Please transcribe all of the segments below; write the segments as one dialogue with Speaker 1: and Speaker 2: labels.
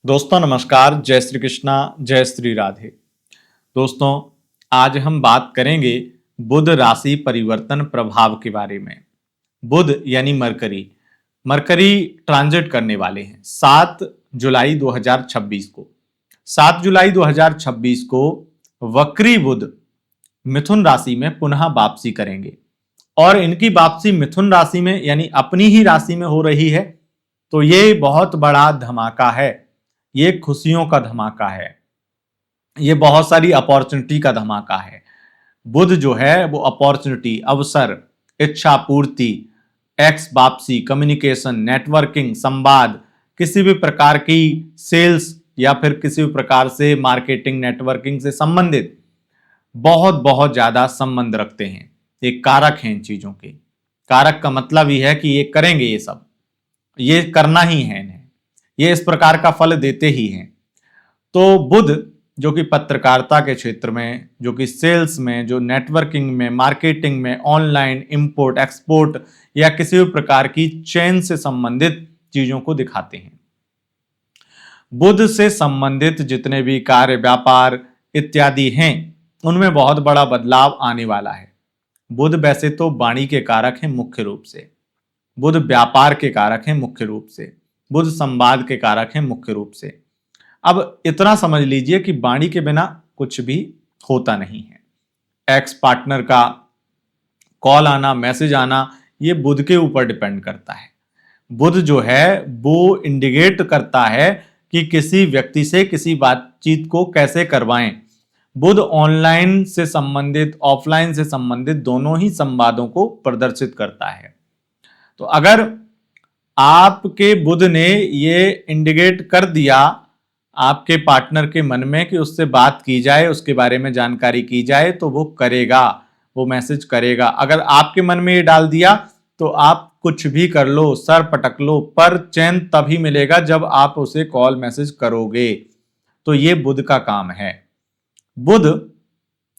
Speaker 1: दोस्तों नमस्कार, जय श्री कृष्णा, जय श्री राधे। दोस्तों आज हम बात करेंगे बुध राशि परिवर्तन प्रभाव के बारे में। बुध यानी मरकरी, मरकरी ट्रांजिट करने वाले हैं 7 जुलाई 2026 को। 7 जुलाई 2026 को वक्री बुध मिथुन राशि में पुनः वापसी करेंगे और इनकी वापसी मिथुन राशि में यानी अपनी ही राशि में हो रही है। तो ये बहुत बड़ा धमाका है, ये खुशियों का धमाका है, ये बहुत सारी अपॉर्चुनिटी का धमाका है। बुध जो है वो अपॉर्चुनिटी, अवसर, इच्छा पूर्ति, एक्स वापसी, कम्युनिकेशन, नेटवर्किंग, संवाद, किसी भी प्रकार की सेल्स या फिर किसी भी प्रकार से मार्केटिंग नेटवर्किंग से संबंधित बहुत बहुत ज्यादा संबंध रखते हैं। ये कारक हैं इन चीजों के। कारक का मतलब ही है कि ये करेंगे, ये सब ये करना ही है इन्हें, ये इस प्रकार का फल देते ही हैं। तो बुध जो कि पत्रकारिता के क्षेत्र में, जो कि सेल्स में, जो नेटवर्किंग में, मार्केटिंग में, ऑनलाइन इंपोर्ट एक्सपोर्ट या किसी भी प्रकार की चेन से संबंधित चीजों को दिखाते हैं। बुध से संबंधित जितने भी कार्य, व्यापार इत्यादि हैं, उनमें बहुत बड़ा बदलाव आने वाला है। बुध वैसे तो वाणी के कारक हैं मुख्य रूप से, बुध व्यापार के कारक हैं मुख्य रूप से, बुध संवाद के कारक हैं मुख्य रूप से। अब इतना समझ लीजिए कि वाणी के बिना कुछ भी होता नहीं है। एक्स पार्टनर का कॉल आना, मैसेज आना, ये बुध के ऊपर डिपेंड करता है। बुध जो है वो इंडिकेट करता है कि किसी व्यक्ति से किसी बातचीत को कैसे करवाएं। बुध ऑनलाइन से संबंधित, ऑफलाइन से संबंधित दोनों ही संवादों को प्रदर्शित करता है। तो अगर आपके बुध ने ये इंडिकेट कर दिया आपके पार्टनर के मन में कि उससे बात की जाए, उसके बारे में जानकारी की जाए, तो वो करेगा, वो मैसेज करेगा। अगर आपके मन में ये डाल दिया तो आप कुछ भी कर लो, सर पटक लो, पर चैन तभी मिलेगा जब आप उसे कॉल मैसेज करोगे। तो ये बुध का काम है। बुध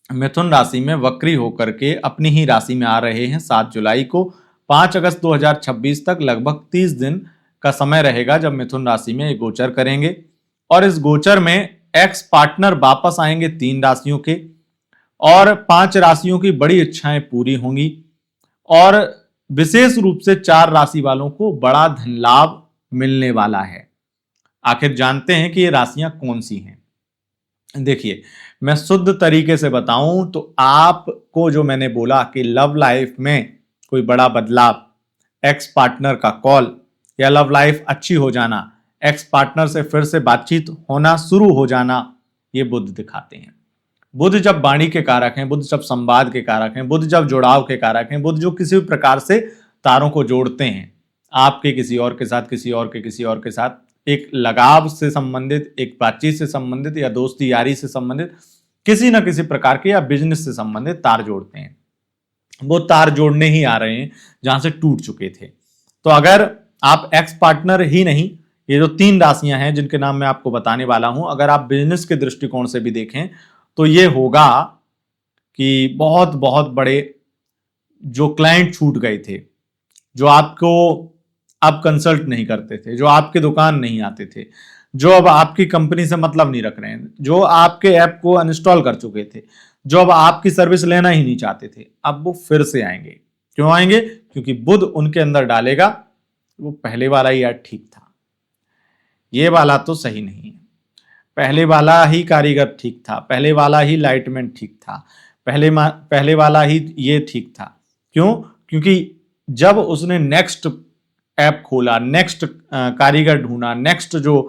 Speaker 1: मिथुन राशि में वक्री होकर के अपनी ही राशि में आ रहे हैं 7 जुलाई को। 5 अगस्त 2026 तक लगभग 30 दिन का समय रहेगा जब मिथुन राशि में गोचर करेंगे। और इस गोचर में एक्स पार्टनर वापस आएंगे 3 राशियों के, और 5 राशियों की बड़ी इच्छाएं पूरी होंगी, और विशेष रूप से 4 राशि वालों को बड़ा धन लाभ मिलने वाला है। आखिर जानते हैं कि ये राशियां कौन सी हैं। देखिए, मैं शुद्ध तरीके से बताऊं तो आपको जो मैंने बोला कि लव लाइफ में कोई बड़ा बदलाव, एक्स पार्टनर का कॉल या लव लाइफ अच्छी हो जाना, एक्स पार्टनर से फिर से बातचीत होना शुरू हो जाना, ये बुध दिखाते हैं। बुध जब वाणी के कारक हैं, बुध जब संवाद के कारक हैं, बुध जब जुड़ाव के कारक हैं, बुध जो किसी भी प्रकार से तारों को जोड़ते हैं, आपके किसी और के साथ, किसी और के किसी और के साथ, एक लगाव से संबंधित, एक बातचीत से संबंधित या दोस्ती यारी से संबंधित किसी न किसी प्रकार के या बिजनेस से संबंधित तार जोड़ते हैं। वो तार जोड़ने ही आ रहे हैं जहां से टूट चुके थे। तो अगर आप एक्स पार्टनर ही नहीं, ये जो 3 राशियां हैं जिनके नाम मैं आपको बताने वाला हूं, अगर आप बिजनेस के दृष्टिकोण से भी देखें तो ये होगा कि बहुत बहुत बड़े जो क्लाइंट छूट गए थे, जो आपको अब कंसल्ट नहीं करते थे, जो आपके दुकान नहीं आते थे, जो अब आपकी कंपनी से मतलब नहीं रख रहे हैं, जो आपके ऐप को अनइंस्टॉल कर चुके थे, जो अब आपकी सर्विस लेना ही नहीं चाहते थे, अब वो फिर से आएंगे। क्यों आएंगे? क्योंकि बुध उनके अंदर डालेगा वो पहले वाला ही यार ठीक था, ये वाला तो सही नहीं है, पहले वाला ही कारीगर ठीक था, पहले वाला ही लाइटमैन ठीक था, पहले वाला ही ये ठीक था। क्यों? क्योंकि जब उसने नेक्स्ट ऐप खोला, नेक्स्ट कारीगर ढूंढा, नेक्स्ट जो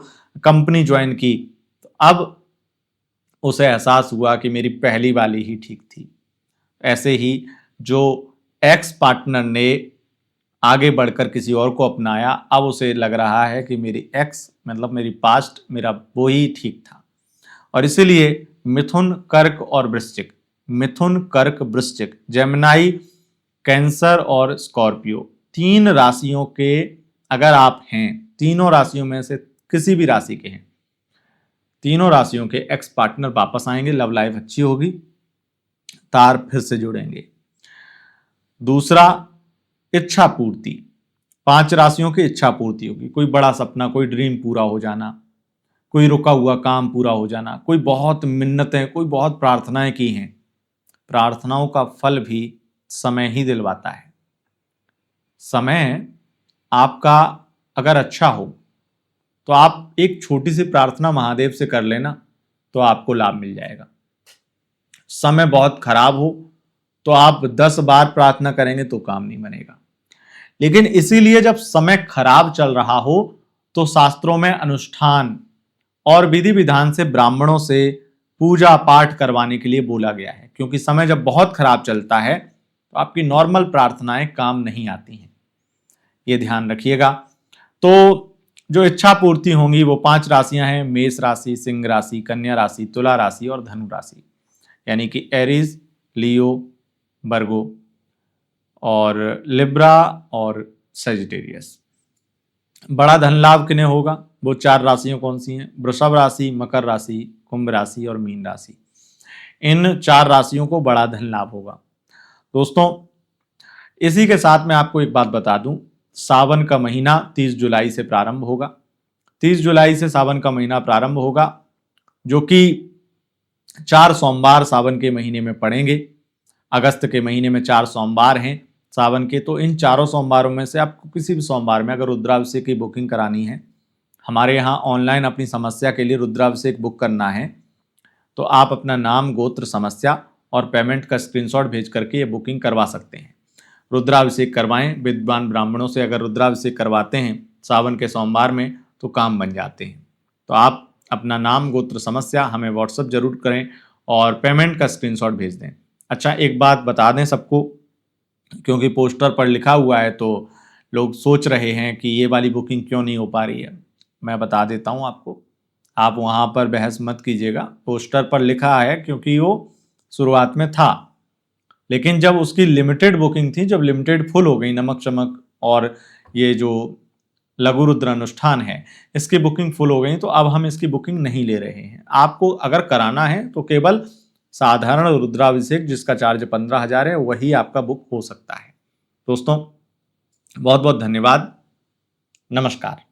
Speaker 1: कंपनी ज्वाइन की, तो अब उसे एहसास हुआ कि मेरी पहली वाली ही ठीक थी। ऐसे ही जो एक्स पार्टनर ने आगे बढ़कर किसी और को अपनाया, अब उसे लग रहा है कि मेरी एक्स मतलब मेरी पास्ट, मेरा वो ही ठीक था। और इसीलिए मिथुन, कर्क और वृश्चिक, मिथुन, कर्क, वृश्चिक, जेमिनाई, कैंसर और स्कॉर्पियो, 3 राशियों के अगर आप हैं, तीनों राशियों में से किसी भी राशि के हैं, तीनों राशियों के एक्स पार्टनर वापस आएंगे, लव लाइफ अच्छी होगी, तार फिर से जुड़ेंगे। दूसरा, इच्छा पूर्ति, 5 राशियों की इच्छा पूर्ति होगी, कोई बड़ा सपना, कोई ड्रीम पूरा हो जाना, कोई रुका हुआ काम पूरा हो जाना, कोई बहुत मिन्नतें, कोई बहुत प्रार्थनाएं की हैं, प्रार्थनाओं का फल भी समय ही दिलवाता है। समय आपका अगर अच्छा हो तो आप एक छोटी सी प्रार्थना महादेव से कर लेना तो आपको लाभ मिल जाएगा। समय बहुत खराब हो तो आप 10 बार प्रार्थना करेंगे तो काम नहीं बनेगा। लेकिन इसीलिए जब समय खराब चल रहा हो तो शास्त्रों में अनुष्ठान और विधि विधान से ब्राह्मणों से पूजा पाठ करवाने के लिए बोला गया है, क्योंकि समय जब बहुत खराब चलता है तो आपकी नॉर्मल प्रार्थनाएं काम नहीं आती हैं। ये ध्यान रखिएगा। तो जो इच्छा पूर्ति होंगी वो 5 राशियां हैं, मेष राशि, सिंह राशि, कन्या राशि, तुला राशि और धनु राशि, यानी कि एरीज, लियो, वर्गो और लिब्रा और सजिटेरियस। बड़ा धन लाभ किन्हें होगा? वो 4 राशियां कौन सी हैं? वृषभ राशि, मकर राशि, कुंभ राशि और मीन राशि। इन 4 राशियों को बड़ा धन लाभ होगा। दोस्तों, इसी के साथ मैं आपको एक बात बता दूं, सावन का महीना 30 जुलाई से प्रारंभ होगा। 30 जुलाई से सावन का महीना प्रारंभ होगा, जो कि 4 सोमवार सावन के महीने में पड़ेंगे। अगस्त के महीने में 4 सोमवार हैं सावन के, तो इन चारों सोमवारों में से आपको किसी भी सोमवार में अगर रुद्राभिषेक की बुकिंग करानी है, हमारे यहाँ ऑनलाइन अपनी समस्या के लिए रुद्राभिषेक बुक करना है, तो आप अपना नाम, गोत्र, समस्या और पेमेंट का स्क्रीनशॉट भेज करके ये बुकिंग करवा सकते हैं। रुद्राभिषेक करवाएं विद्वान ब्राह्मणों से। अगर रुद्राभिषेक करवाते हैं सावन के सोमवार में तो काम बन जाते हैं। तो आप अपना नाम, गोत्र, समस्या हमें व्हाट्सएप जरूर करें और पेमेंट का स्क्रीनशॉट भेज दें। अच्छा, एक बात बता दें सबको, क्योंकि पोस्टर पर लिखा हुआ है तो लोग सोच रहे हैं कि ये वाली बुकिंग क्यों नहीं हो पा रही है। मैं बता देता हूँ आपको, आप वहाँ पर बहस मत कीजिएगा। पोस्टर पर लिखा है क्योंकि वो शुरुआत में था, लेकिन जब उसकी लिमिटेड बुकिंग थी, जब लिमिटेड फुल हो गई, नमक चमक और ये जो लघु रुद्र अनुष्ठान है इसकी बुकिंग फुल हो गई, तो अब हम इसकी बुकिंग नहीं ले रहे हैं। आपको अगर कराना है तो केवल साधारण रुद्राभिषेक जिसका चार्ज 15,000 है वही आपका बुक हो सकता है। दोस्तों, बहुत बहुत धन्यवाद। नमस्कार।